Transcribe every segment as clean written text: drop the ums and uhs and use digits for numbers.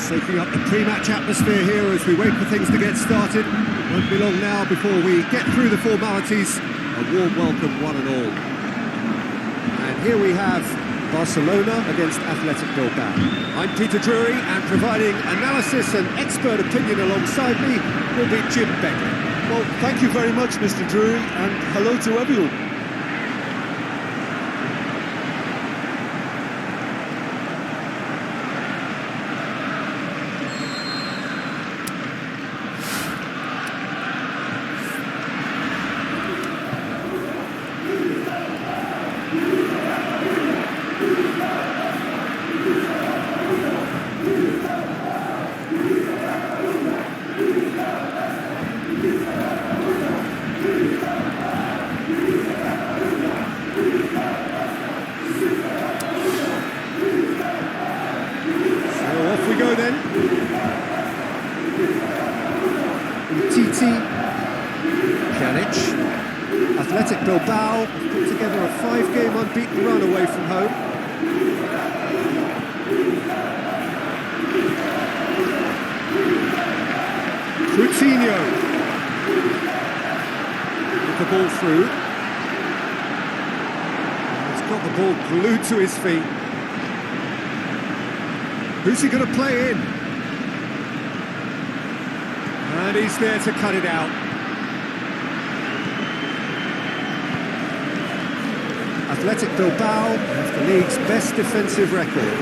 Soaking up the pre-match atmosphere here as we wait for things to get started. It won't be long now before we get through the formalities. A warm welcome, one and all. And here we have Barcelona against Athletic Bilbao. I'm Peter Drury, and providing analysis and expert opinion alongside me will be Jim Begley. Well, thank you very much, Mr. Drury, and hello to everyone. Athletic Bilbao put together a 5-game unbeaten run away from home. Coutinho with the ball through. He's got the ball glued to his feet. Who's he going to play in? And he's there to cut it out. Athletic Bilbao have the league's best defensive record.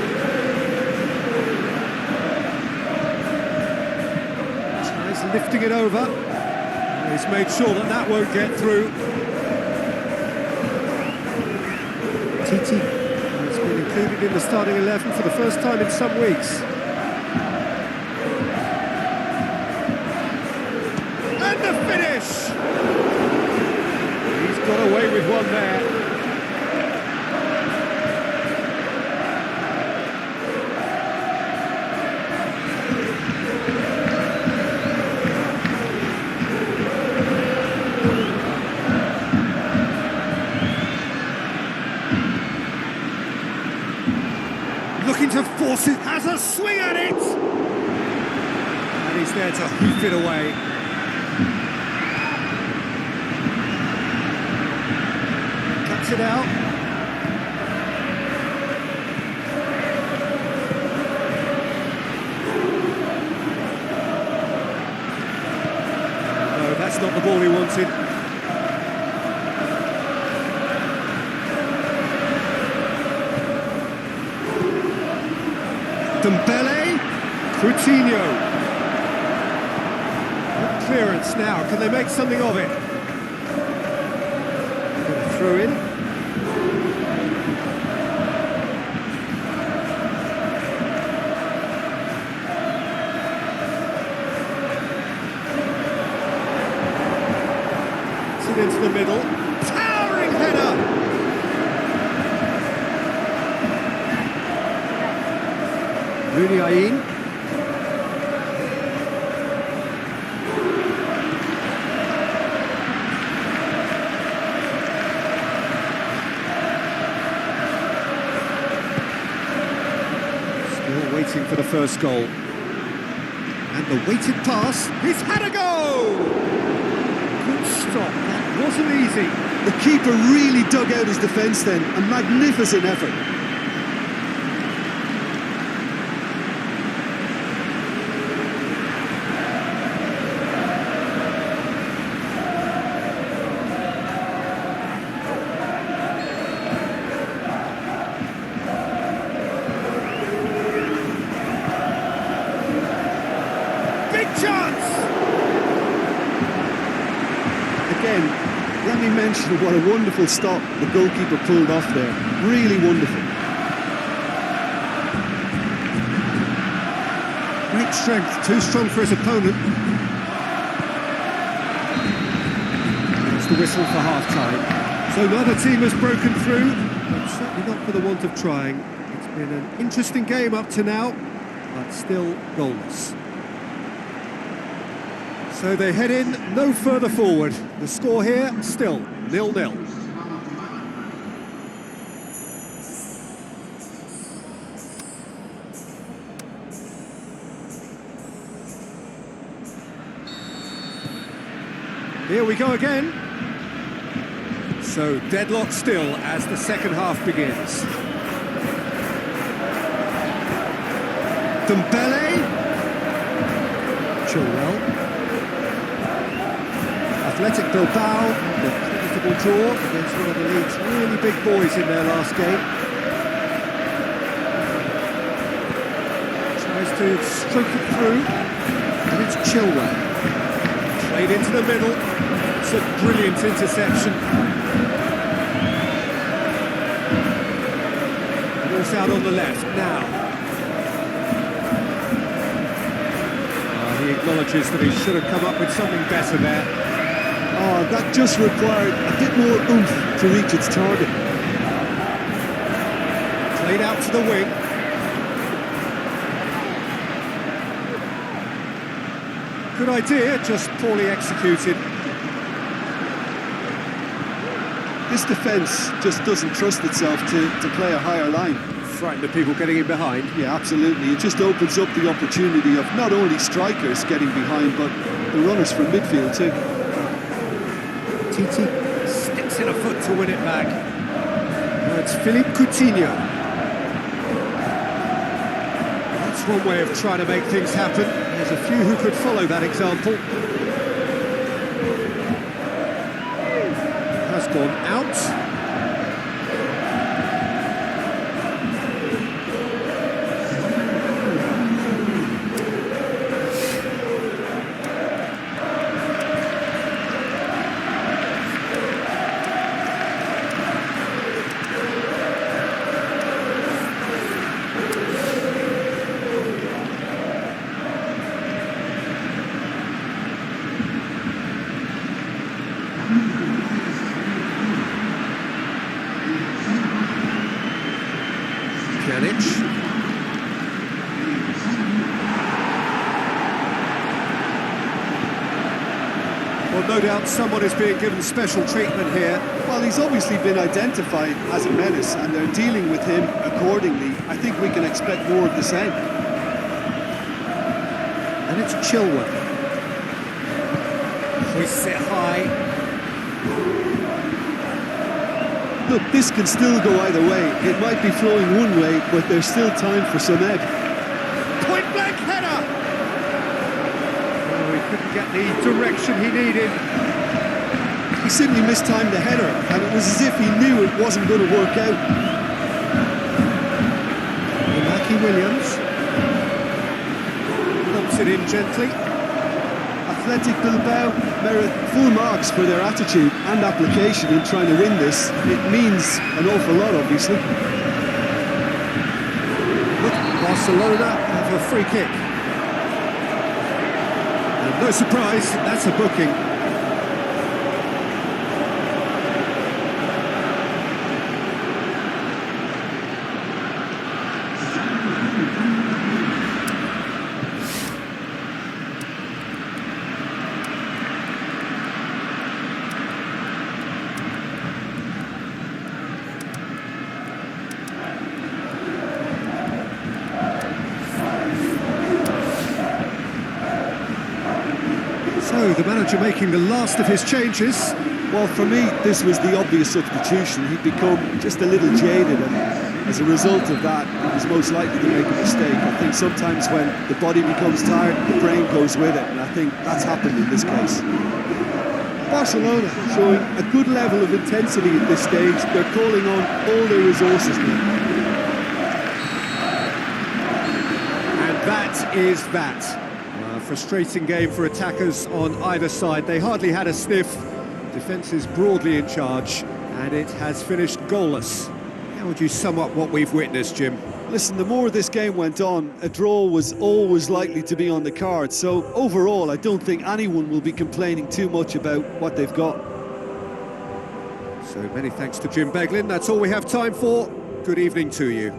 Tries lifting it over. He's made sure that that won't get through. Titi has been included in the starting 11 for the first time in some weeks. And the finish! He's got away with one there. Looking to force it, has a swing at it! And he's there to hoof it away. Cuts it out. No, that's not the ball he wanted. Dembele, Coutinho. Good clearance now, can they make something of it? Throw in. It's it into the middle. Towering header! Muniain. Still waiting for the first goal. And the weighted pass, he's had a go! Good stop, that wasn't easy. The keeper really dug out his defence then, a magnificent effort. Again, let me mention what a wonderful stop the goalkeeper pulled off there. Really wonderful. Great strength, too strong for his opponent. That's the whistle for half-time. So neither team has broken through, but certainly not for the want of trying. It's been an interesting game up to now, but still goalless. So they head in no further forward. The score here, still 0-0. Here we go again. So deadlock still as the second half begins. Dembele. Chilwell. Athletic Bilbao, the comfortable draw against one of the league's really big boys in their last game. Tries to stroke it through, and it's Chilwell. Played into the middle. It's a brilliant interception. And also out on the left now. He acknowledges that he should have come up with something better there. Oh, that just required a bit more oomph to reach its target. Played out to the wing. Good idea, just poorly executed. This defence just doesn't trust itself to play a higher line. Frightened of people getting in behind. Yeah, absolutely. It just opens up the opportunity of not only strikers getting behind, but the runners from midfield too. Titi sticks in a foot to win it back. Now it's Philippe Coutinho. That's one way of trying to make things happen. There's a few who could follow that example. Has gone out. Well, no doubt someone is being given special treatment here. Well, he's obviously been identified as a menace, and they're dealing with him accordingly. I think we can expect more of the same. And it's Chilwell. Hoists it high. Look, this can still go either way. It might be flowing one way, but there's still time for some ebb. Point blank header! Oh, he couldn't get the direction he needed. He simply mistimed the header, and it was as if he knew it wasn't going to work out. Inaki Williams. Pumps it in gently. Athletic Bilbao merit full marks for their attitude and application in trying to win this. It means an awful lot, obviously. Look, Barcelona have a free kick. And no surprise, that's a booking. So, the manager making the last of his changes. Well, for me, this was the obvious substitution. He'd become just a little jaded, and as a result of that, he was most likely to make a mistake. I think sometimes when the body becomes tired, the brain goes with it, and I think that's happened in this case. Barcelona showing a good level of intensity at this stage. They're calling on all their resources now. And that is that. A frustrating game for attackers on either side. They hardly had a sniff. Defence is broadly in charge, and it has finished goalless. How would you sum up what we've witnessed, Jim? Listen, the more this game went on, a draw was always likely to be on the cards. So overall, I don't think anyone will be complaining too much about what they've got. So many thanks to Jim Beglin. That's all we have time for. Good evening to you.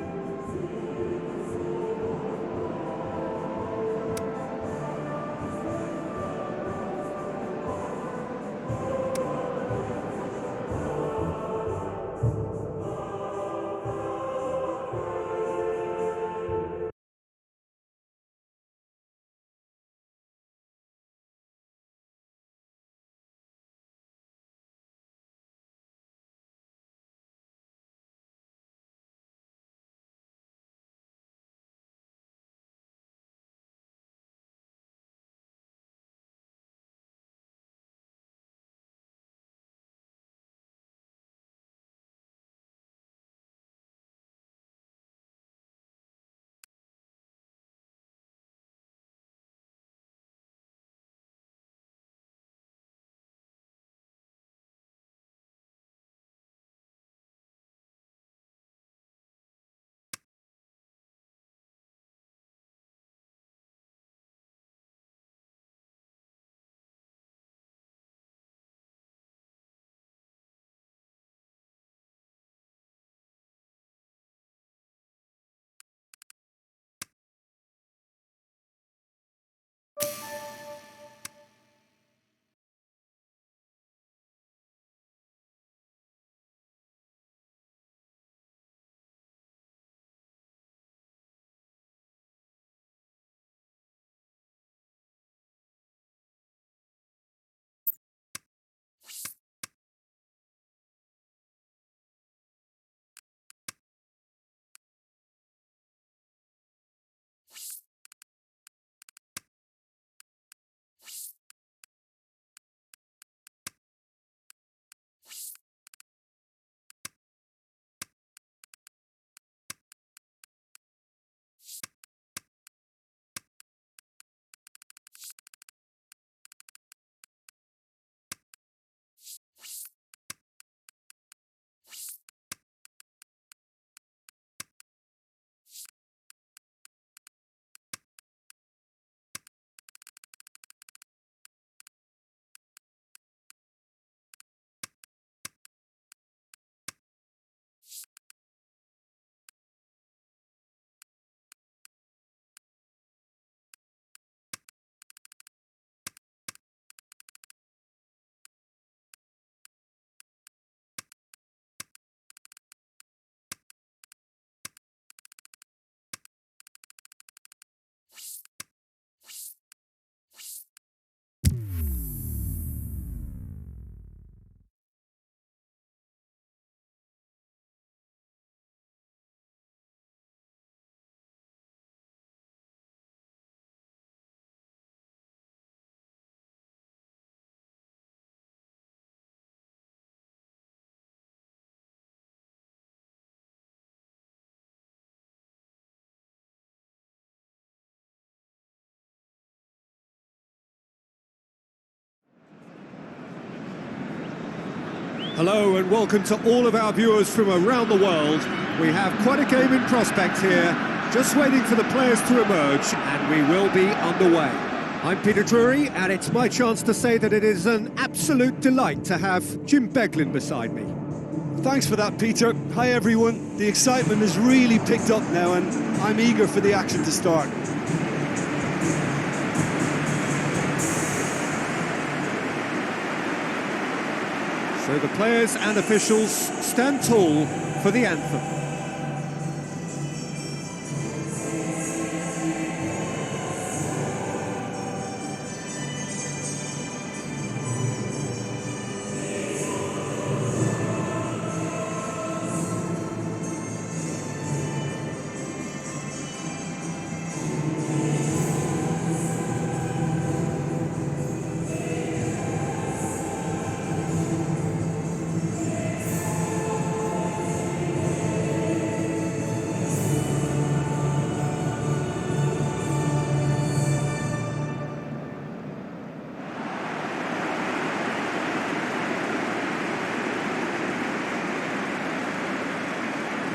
Hello and welcome to all of our viewers from around the world. We have quite a game in prospect here, just waiting for the players to emerge, and we will be underway. I'm Peter Drury, and it's my chance to say that it is an absolute delight to have Jim Beglin beside me. Thanks for that, Peter. Hi, everyone. The excitement has really picked up now, and I'm eager for the action to start. So the players and officials stand tall for the anthem.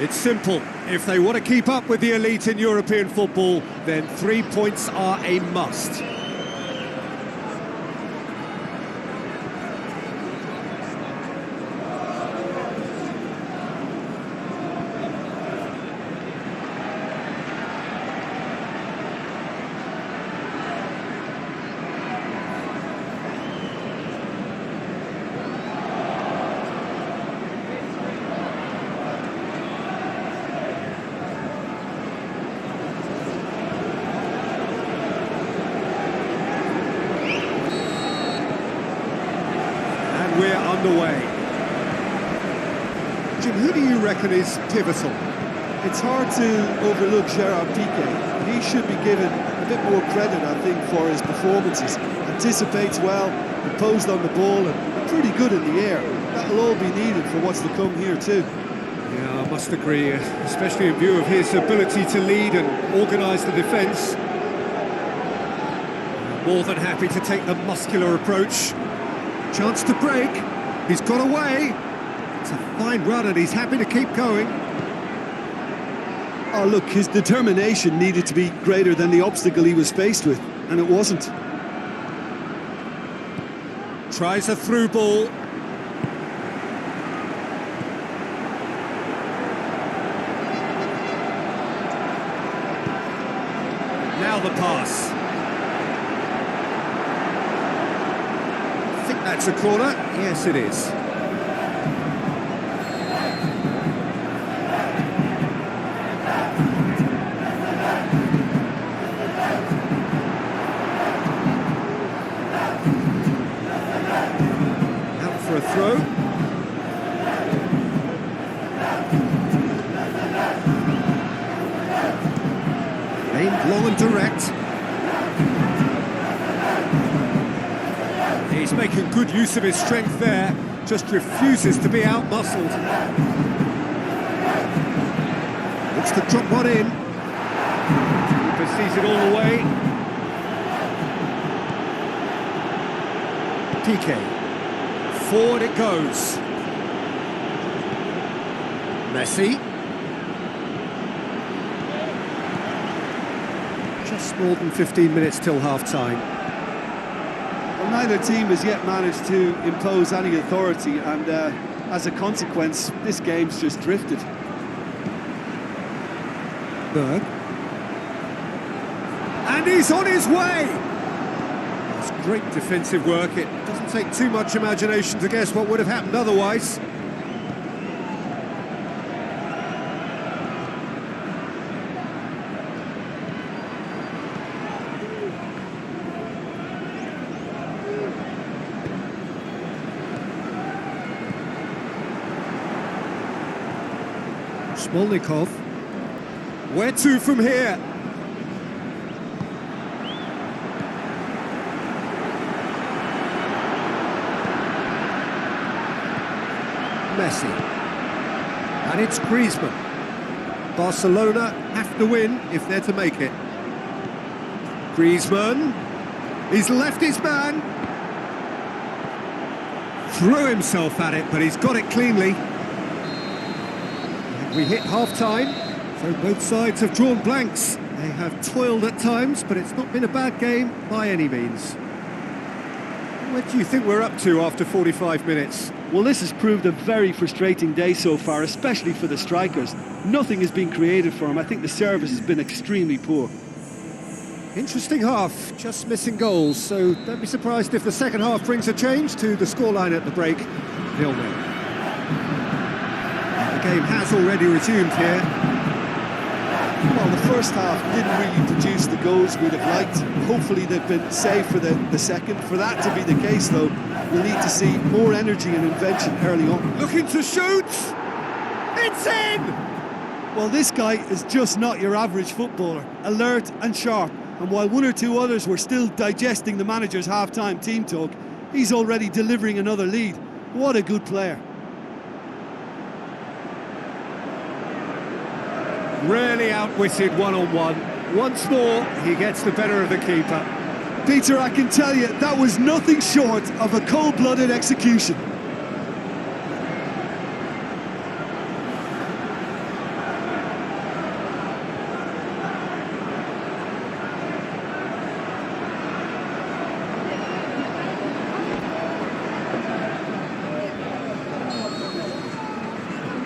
It's simple. If they want to keep up with the elite in European football, then 3 points are a must. We're underway. Jim, who do you reckon is pivotal? It's hard to overlook Gerard Piqué. He should be given a bit more credit, I think, for his performances. Anticipates well, imposed on the ball, and pretty good in the air. That'll all be needed for what's to come here too. Yeah, I must agree, especially in view of his ability to lead and organise the defence. More than happy to take the muscular approach. Chance to break, he's got away. It's a fine run and he's happy to keep going. Oh look, his determination needed to be greater than the obstacle he was faced with, and it wasn't. Tries a through ball. Now the pass. I think that's a corner. Yes, it is. Out for a throw. Aimed long and direct. He's making good use of his strength there, just refuses to be out-muscled. Looks to drop one in. Keeper sees it all the way. Piqué. Forward it goes. Messi. Just more than 15 minutes till half-time. Well, neither team has yet managed to impose any authority, and as a consequence, this game's just drifted. Berg. And he's on his way! That's great defensive work. It doesn't take too much imagination to guess what would have happened otherwise. Smolnikov. Where to from here? Messi. And it's Griezmann. Barcelona have to win if they're to make it. Griezmann. He's left his man. threw himself at it, but he's got it cleanly. And we hit half-time, so both sides have drawn blanks. They have toiled at times, but it's not been a bad game by any means. What do you think we're up to after 45 minutes? Well, this has proved a very frustrating day so far, especially for the strikers. Nothing has been created for them. I think the service has been extremely poor. Interesting half, just missing goals, so don't be surprised if the second half brings a change to the scoreline at the break, 0-0. The game has already resumed here. Well, the first half didn't really produce the goals we'd have liked. Hopefully they've been saved for the second. For that to be the case, though, we'll need to see more energy and invention early on. Looking to shoot! It's in! Well, this guy is just not your average footballer. Alert and sharp. And while one or two others were still digesting the manager's half-time team talk, he's already delivering another lead. What a good player. Really outwitted one-on-one. Once more, he gets the better of the keeper. Peter, I can tell you, that was nothing short of a cold-blooded execution.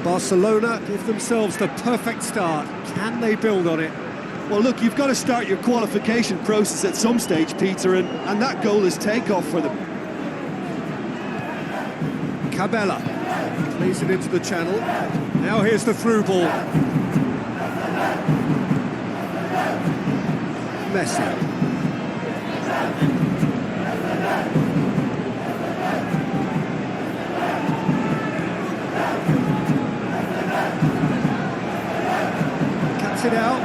Barcelona give themselves the perfect start. Can they build on it? Well, look, you've got to start your qualification process at some stage, Peter, and that goal is takeoff for them. Cabella plays it into the channel. Now here's the through ball. Messi. Cuts it out.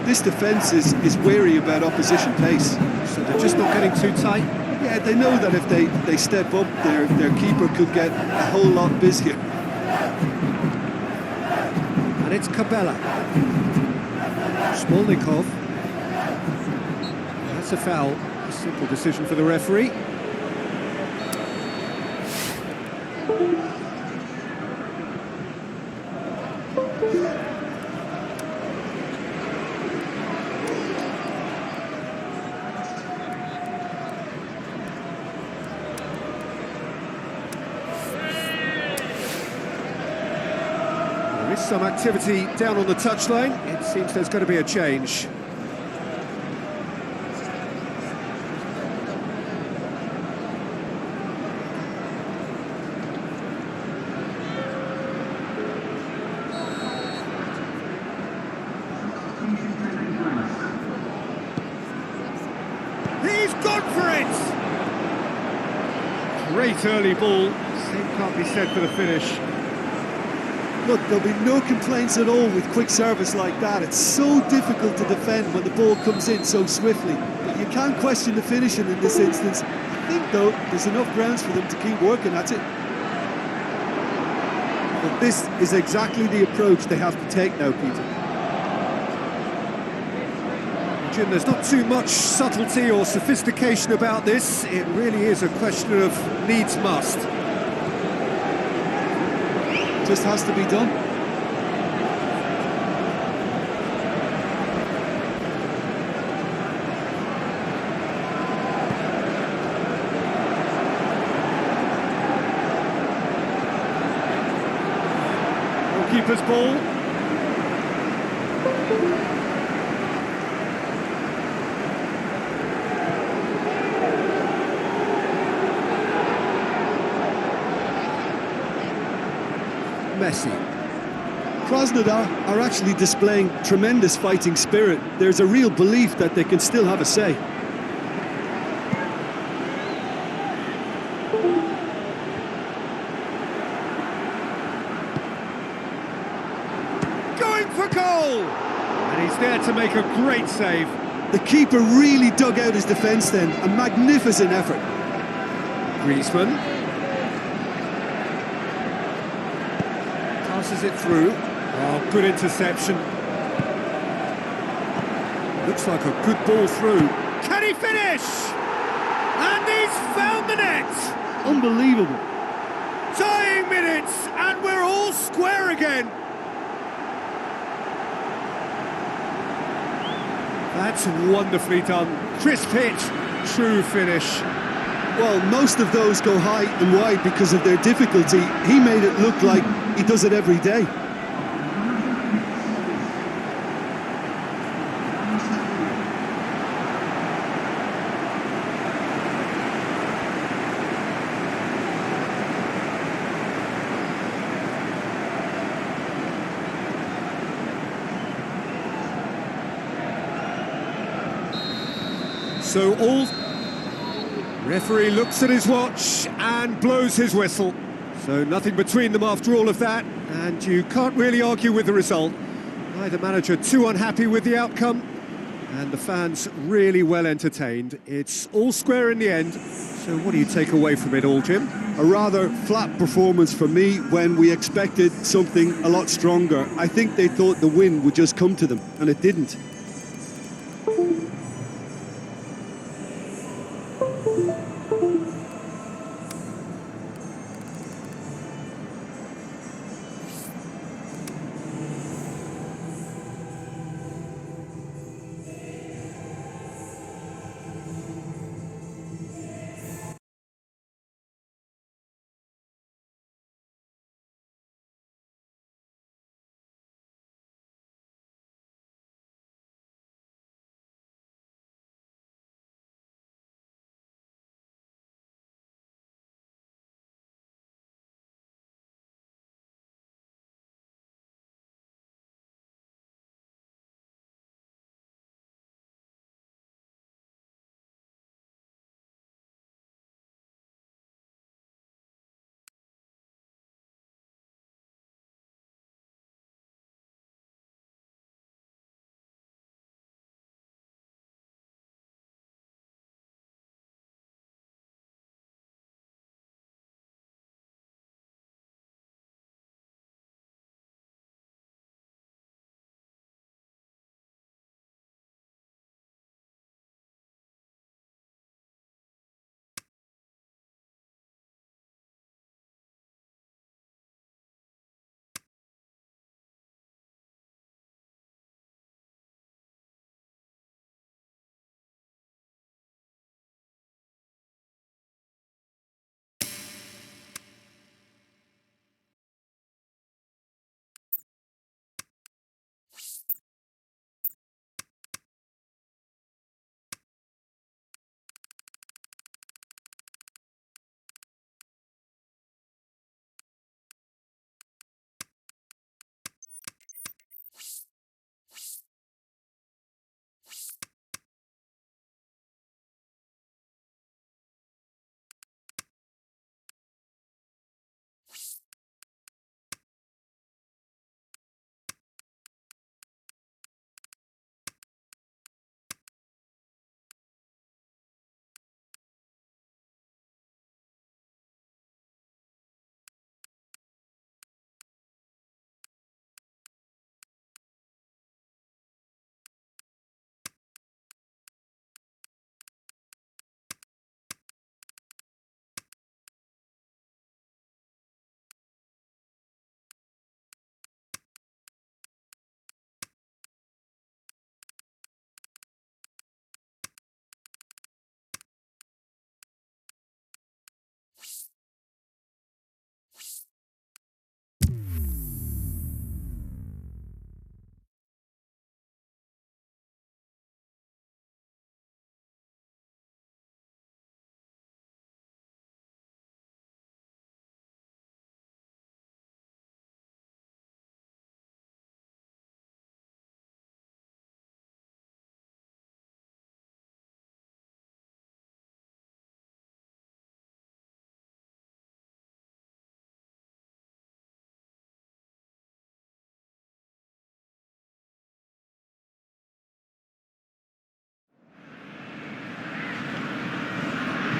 This defence is wary about opposition pace. So they're just not getting too tight. Yeah, they know that if they step up, their keeper could get a whole lot busier. And it's Cabella. Smolnikov. That's a foul. A simple decision for the referee. There is some activity down on the touchline. It seems there's going to be a change. He's gone for it! Great early ball. Same can't be said for the finish. Look, there'll be no complaints at all with quick service like that. It's so difficult to defend when the ball comes in so swiftly. But you can't question the finishing in this instance. I think, though, there's enough grounds for them to keep working at it. But this is exactly the approach they have to take now, Peter. Jim, there's not too much subtlety or sophistication about this. It really is a question of needs must. Just has to be done. Goalkeeper's ball. Messi. Krasnodar are actually displaying tremendous fighting spirit. There's a real belief that they can still have a say. Going for goal! And he's there to make a great save. The keeper really dug out his defence then. A magnificent effort. Griezmann. Passes it through. Oh, good interception. Looks like a good ball through. Can he finish? And he's found the net! Unbelievable. Dying minutes, and we're all square again. That's wonderfully done. Crisp hit, true finish. Well, most of those go high and wide because of their difficulty. He made it look like he does it every day. So all... Referee looks at his watch and blows his whistle. So nothing between them after all of that, and you can't really argue with the result. Neither manager too unhappy with the outcome, and the fans really well entertained. It's all square in the end. So what do you take away from it all, Jim? A rather flat performance for me when we expected something a lot stronger. I think they thought the win would just come to them, and it didn't.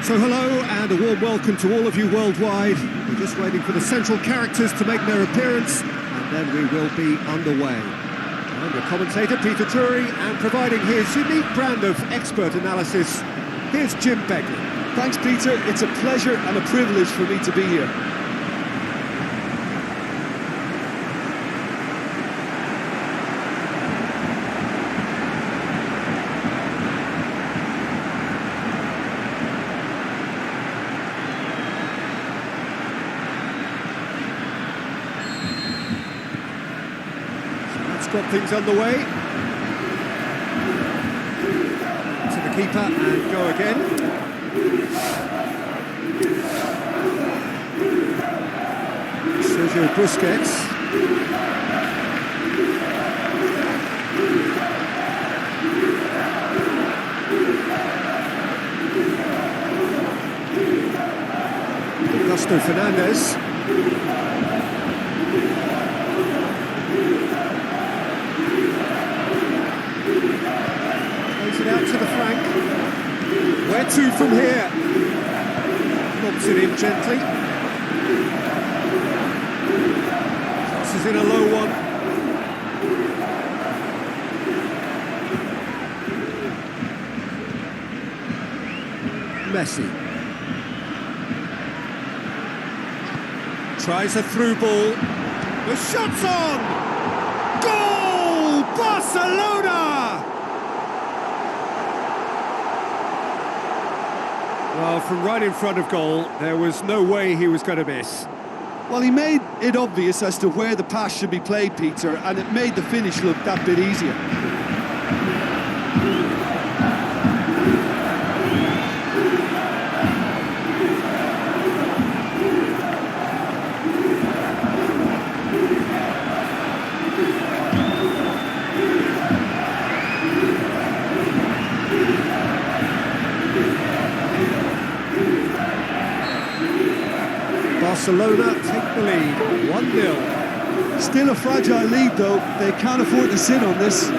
So hello and a warm welcome to all of you worldwide. We're just waiting for the central characters to make their appearance, and then we will be underway. I'm your commentator, Peter Drury, and providing his unique brand of expert analysis, here's Jim Begley. Thanks, Peter. It's a pleasure and a privilege for me to be here. Got things underway. To the keeper and go again. Sergio Busquets. Augusto Fernandez. It out to the flank. Where to from here? Lobs it in gently. Crosses in a low one. Messi. Tries a through ball. The shot's on! Goal! Barcelona! Well, from right in front of goal, there was no way he was going to miss. Well, he made it obvious as to where the pass should be played, Peter, and it made the finish look that bit easier. Barcelona take the lead, 1-0. Still a fragile lead, though. They can't afford to sit on this.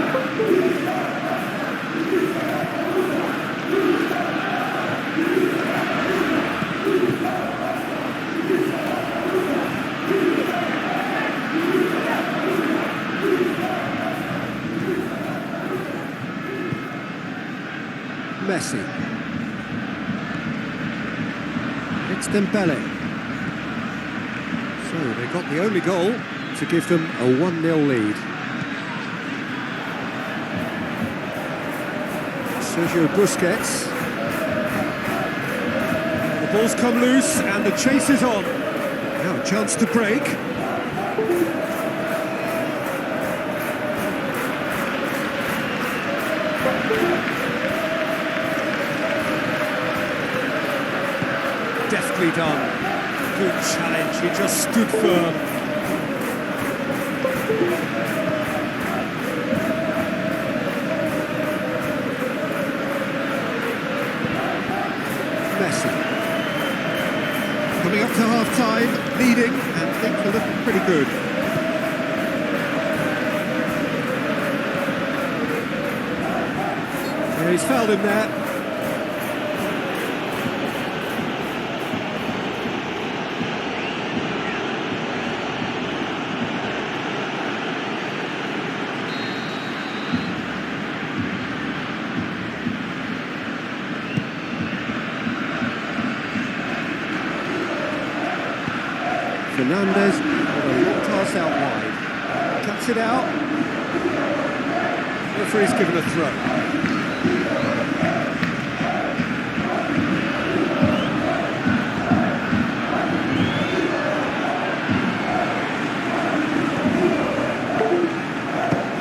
Messi. It's Dembele. So they got the only goal to give them a 1-0 lead. Sergio Busquets. The ball's come loose and the chase is on. Now a chance to break. Deftly done. Good challenge, he just stood firm. Messi. Coming up to half-time, leading, and things are looking pretty good. And he's fouled him there. Fernandez with a long pass out wide. Cuts it out. The referee's given a throw.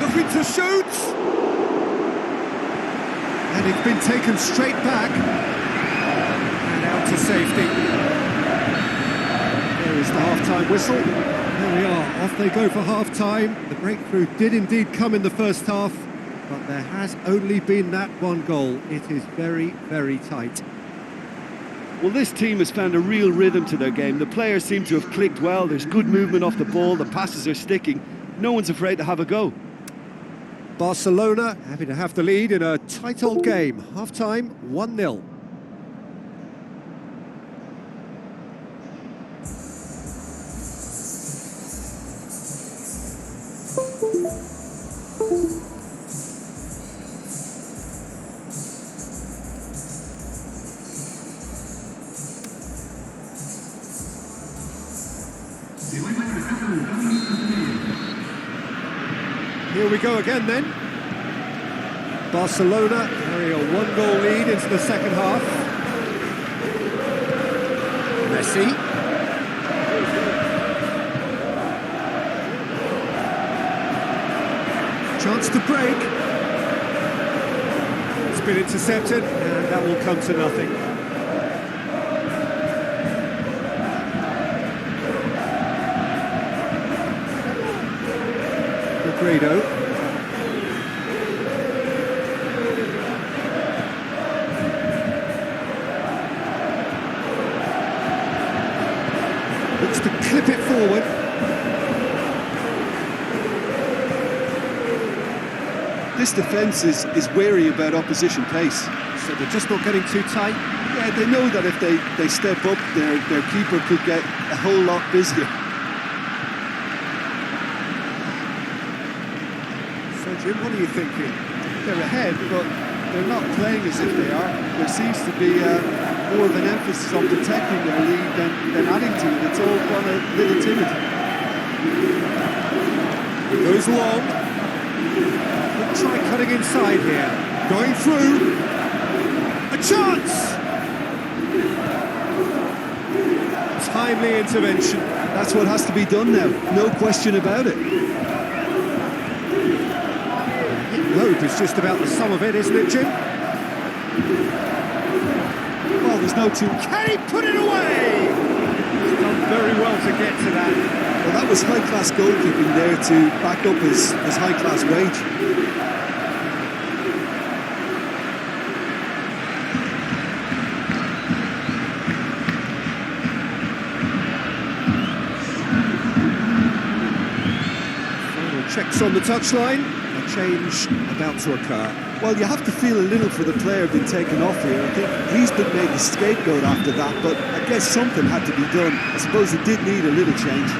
Looking to shoot! And it's been taken straight back. And out to safety. There is the half-time whistle. There we are, off they go for half-time. The breakthrough did indeed come in the first half, but there has only been that one goal. It is very, very tight. Well, this team has found a real rhythm to their game. The players seem to have clicked well. There's good movement off the ball. The passes are sticking. No one's afraid to have a go. Barcelona happy to have the lead in a tight old game. Half-time, 1-0. Here we go again then. Barcelona carry a one-goal lead into the second half. Messi. Chance to break. It's been intercepted, and that will come to nothing. Negredo. Looks to clip it forward. This defence is wary about opposition pace. So they're just not getting too tight. Yeah, they know that if they step up, their keeper could get a whole lot busier. So Jim, what are you thinking? They're ahead, but they're not playing as if they are. There seems to be more of an emphasis on protecting their lead than adding to it. It's all gone a little timid. Goes long. Try cutting inside here. Going through. A chance! Timely intervention. That's what has to be done now. No question about it. Hope is just about the sum of it, isn't it, Jim? Well, there's no two. Can he put it away? He's done very well to get to that. Well, that was high-class goalkeeping there to back up his high-class wage. Checks on the touchline, a change about to occur. Well, you have to feel a little for the player being taken off here. I think he's been made the scapegoat after that, but I guess something had to be done. I suppose it did need a little change.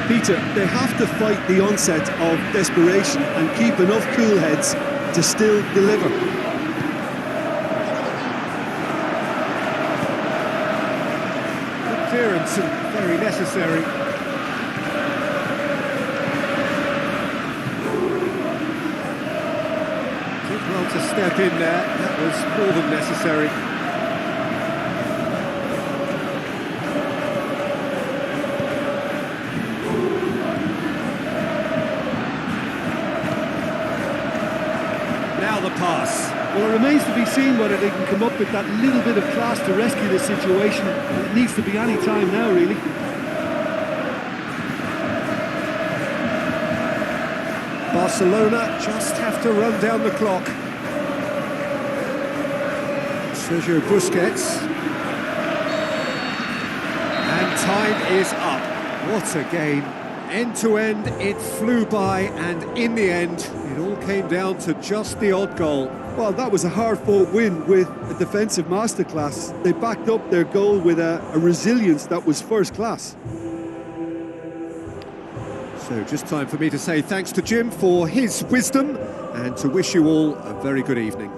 Peter, they have to fight the onset of desperation and keep enough cool heads to still deliver. Good clearance and very necessary. Well to step in there, that was more than necessary. Now the pass. Well, it remains to be seen whether they can come up with that little bit of class to rescue this situation. It needs to be any time now, really. Barcelona just have to run down the clock. Sergio Busquets. And time is up. What a game. End to end, it flew by, and in the end, it all came down to just the odd goal. Well, that was a hard-fought win with a defensive masterclass. They backed up their goal with a resilience that was first class. So just time for me to say thanks to Jim for his wisdom and to wish you all a very good evening.